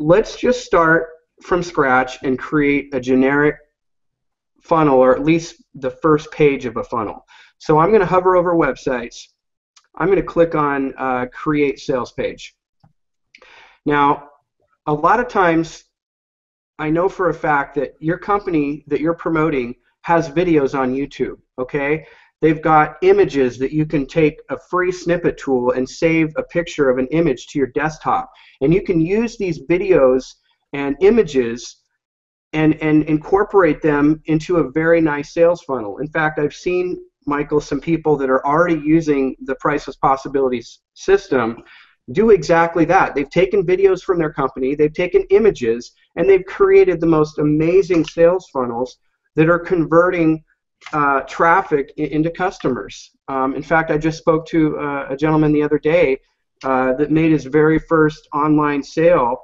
let's just start from scratch and create a generic funnel, or at least the first page of a funnel. So I'm going to hover over websites. I'm going to click on create sales page. Now, a lot of times I know for a fact that your company that you're promoting has videos on YouTube, okay? They've got images that you can take a free snippet tool and save a picture of an image to your desktop. And you can use these videos and images and incorporate them into a very nice sales funnel. In fact, I've seen, Michael, some people that are already using the Priceless Possibilities system do exactly that. They've taken videos from their company, they've taken images, and they've created the most amazing sales funnels that are converting traffic into customers. In fact, I just spoke to a gentleman the other day that made his very first online sale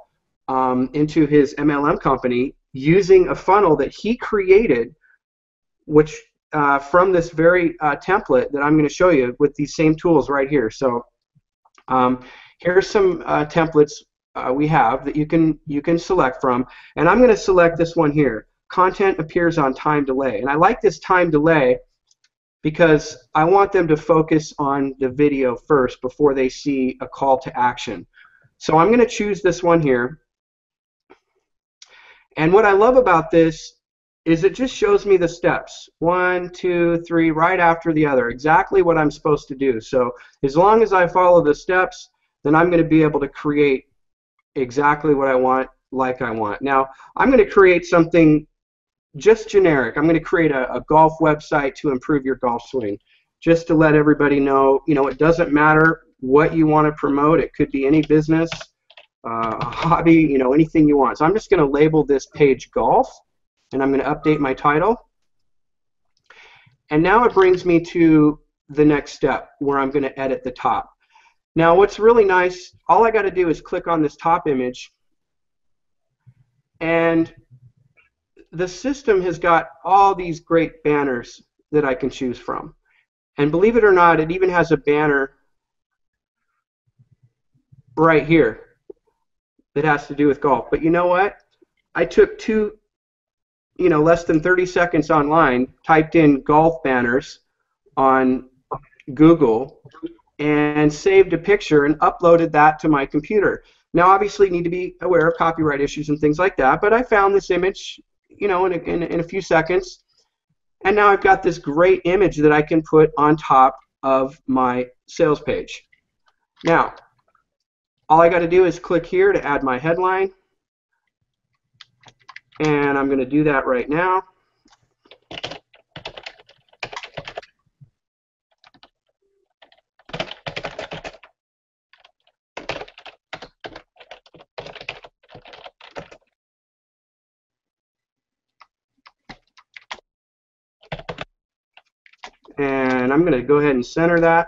into his MLM company using a funnel that he created, which from this very template that I'm going to show you with these same tools right here. So here's some templates we have that you can select from, and I'm going to select this one here. Content appears on time delay, and I like this time delay because I want them to focus on the video first before they see a call to action. So I'm going to choose this one here, and what I love about this is it just shows me the steps, 1, 2, 3, right after the other, exactly what I'm supposed to do. So as long as I follow the steps, then I'm going to be able to create exactly what I want, like I want. Now, I'm going to create something just generic. I'm going to create a golf website to improve your golf swing, just to let everybody know, it doesn't matter what you want to promote. It could be any business, a hobby, anything you want. So I'm just going to label this page golf, and I'm going to update my title. And now it brings me to the next step where I'm going to edit the top. Now, what's really nice, all I got to do is click on this top image, and the system has got all these great banners that I can choose from. And believe it or not, it even has a banner right here that has to do with golf. But you know what? I took less than 30 seconds online, typed in golf banners on Google, and saved a picture and uploaded that to my computer. Now, obviously, you need to be aware of copyright issues and things like that, but I found this image in a few seconds, and now I've got this great image that I can put on top of my sales page. Now, all I got to do is click here to add my headline, and I'm going to do that right now. And I'm going to go ahead and center that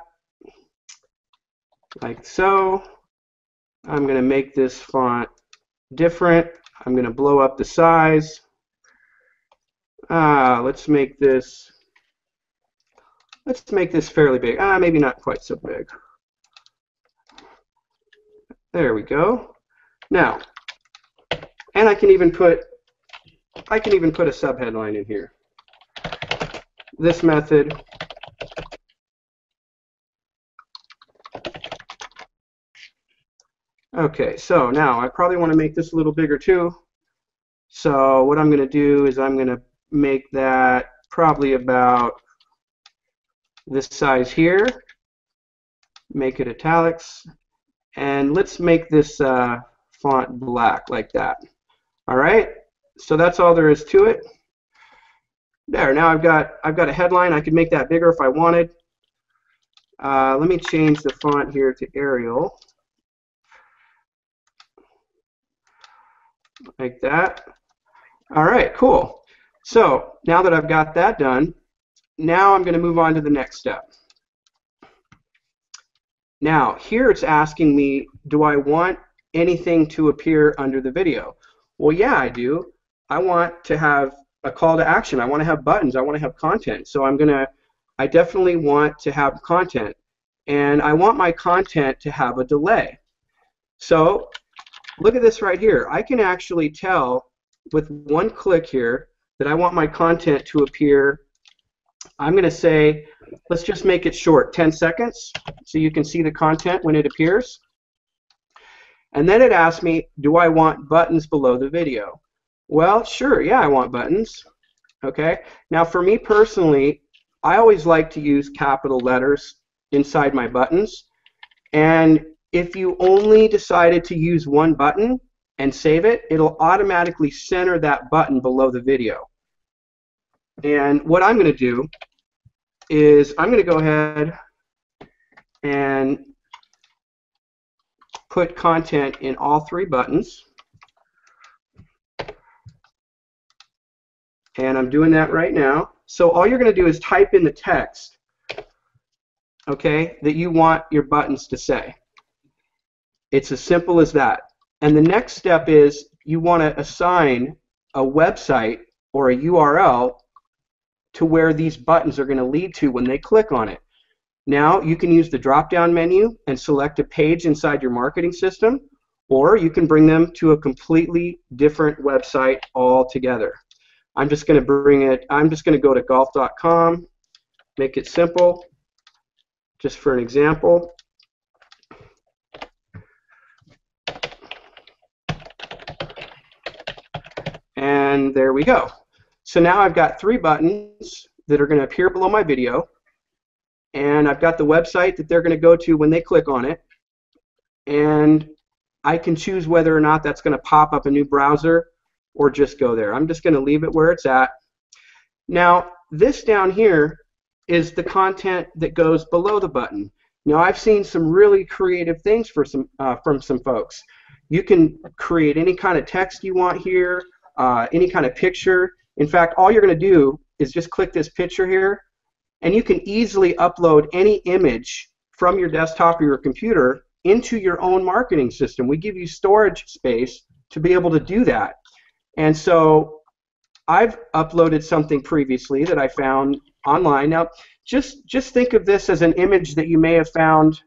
like so. I'm going to make this font different. I'm going to blow up the size. Let's make this fairly big. Maybe not quite so big. There we go. Now, and I can even put a subheadline in here. This method Okay, so now I probably want to make this a little bigger too. So what I'm going to do is I'm going to make that probably about this size here. Make it italics, and let's make this font black like that. All right, so that's all there is to it. There. Now I've got a headline. I could make that bigger if I wanted. Let me change the font here to Arial. Like that. All right, cool. So now that I've got that done, now I'm going to move on to the next step. Now here it's asking me, do I want anything to appear under the video? Well, yeah, I do. I want to have a call to action. I want to have buttons. I want to have content. So I definitely want to have content, and I want my content to have a delay. So look at this right here. I can actually tell with one click here that I want my content to appear. I'm going to say, let's just make it short, 10 seconds, so you can see the content when it appears. And then it asks me, do I want buttons below the video? Well, sure, yeah, I want buttons. Okay. Now, for me personally, I always like to use capital letters inside my buttons. And if you only decided to use one button and save it, it'll automatically center that button below the video. And what I'm going to do is I'm going to go ahead and put content in all three buttons. And I'm doing that right now. So all you're going to do is type in the text, okay, that you want your buttons to say. It's as simple as that. And the next step is you want to assign a website or a URL to where these buttons are going to lead to when they click on it. Now you can use the drop-down menu and select a page inside your marketing system, or you can bring them to a completely different website altogether. I'm just going to go to golf.com, make it simple, just for an example. And there we go. So now I've got three buttons that are going to appear below my video, and I've got the website that they're going to go to when they click on it, and I can choose whether or not that's going to pop up a new browser or just go there. I'm just going to leave it where it's at. Now, this down here is the content that goes below the button. Now, I've seen some really creative things from some folks. You can create any kind of text you want here, any kind of picture. In fact, all you're going to do is just click this picture here, and you can easily upload any image from your desktop or your computer into your own marketing system. We give you storage space to be able to do that. And so I've uploaded something previously that I found online. Now, just think of this as an image that you may have found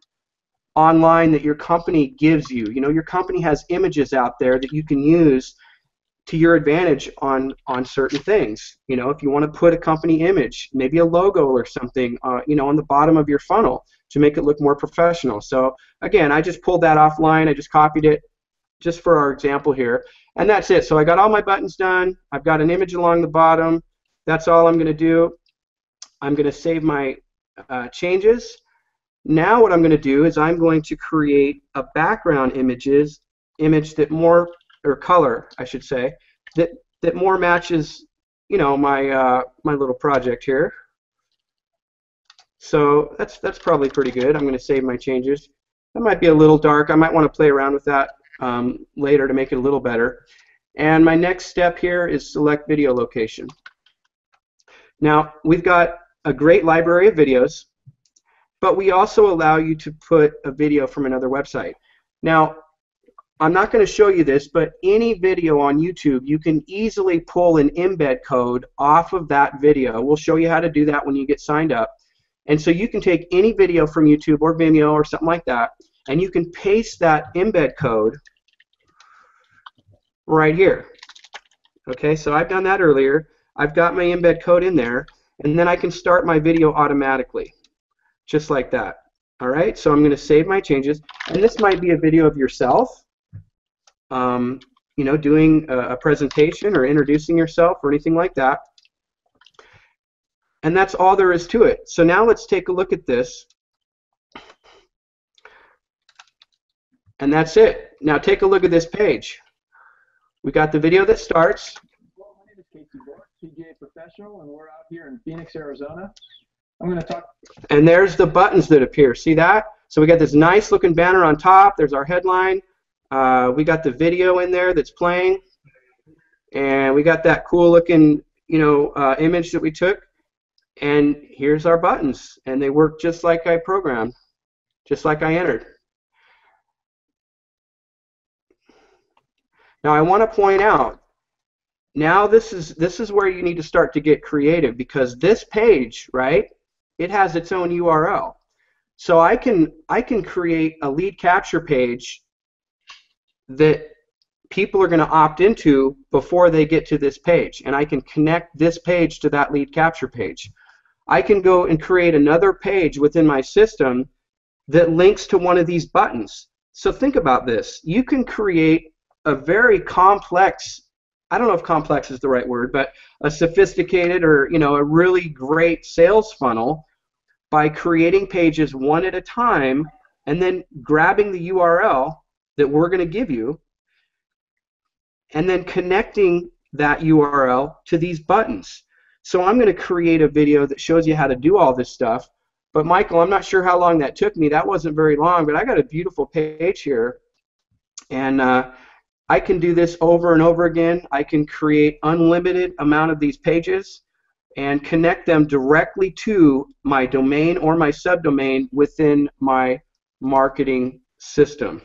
online that your company gives you. You know, your company has images out there that you can use to your advantage on certain things. You know, if you want to put a company image, maybe a logo or something, you know, on the bottom of your funnel to make it look more professional. So again, I just pulled that offline. I just copied it just for our example here. And that's it. So I got all my buttons done. I've got an image along the bottom. That's all I'm going to do. I'm going to save my changes. Now what I'm going to do is I'm going to create a background image that more, or color, I should say, that more matches, you know, my my little project here. So that's probably pretty good. I'm going to save my changes. That might be a little dark. I might want to play around with that later to make it a little better. And my next step here is select video location. Now, we've got a great library of videos, but we also allow you to put a video from another website. Now, I'm not going to show you this, but any video on YouTube, you can easily pull an embed code off of that video. We'll show you how to do that when you get signed up. And so you can take any video from YouTube or Vimeo or something like that, and you can paste that embed code right here. Okay, so I've done that earlier. I've got my embed code in there, and then I can start my video automatically, just like that. All right, so I'm going to save my changes, and this might be a video of yourself, you know, doing a presentation or introducing yourself or anything like that. And that's all there is to it. So now let's take a look at this. And that's it. Now take a look at this page. We got the video that starts. Well, my name is Casey Bork, PGA professional, and we're out here in Phoenix, Arizona. I'm going to talk. And there's the buttons that appear. See that? So we got this nice looking banner on top. There's our headline. We got the video in there that's playing. And we got that cool looking, you know, image that we took. And here's our buttons. And they work just like I programmed, just like I entered. Now I want to point out, now this is where you need to start to get creative, because this page, right, it has its own URL. So I can create a lead capture page that people are going to opt into before they get to this page, and I can connect this page to that lead capture page. I can go and create another page within my system that links to one of these buttons. So think about this. You can create a very complex, I don't know if complex is the right word, but a sophisticated or a really great sales funnel by creating pages one at a time and then grabbing the URL that we're going to give you and then connecting that URL to these buttons. So I'm going to create a video that shows you how to do all this stuff. But Michael, I'm not sure how long that took me. That wasn't very long, but I got a beautiful page here. And I can do this over and over again. I can create unlimited amount of these pages and connect them directly to my domain or my subdomain within my marketing system.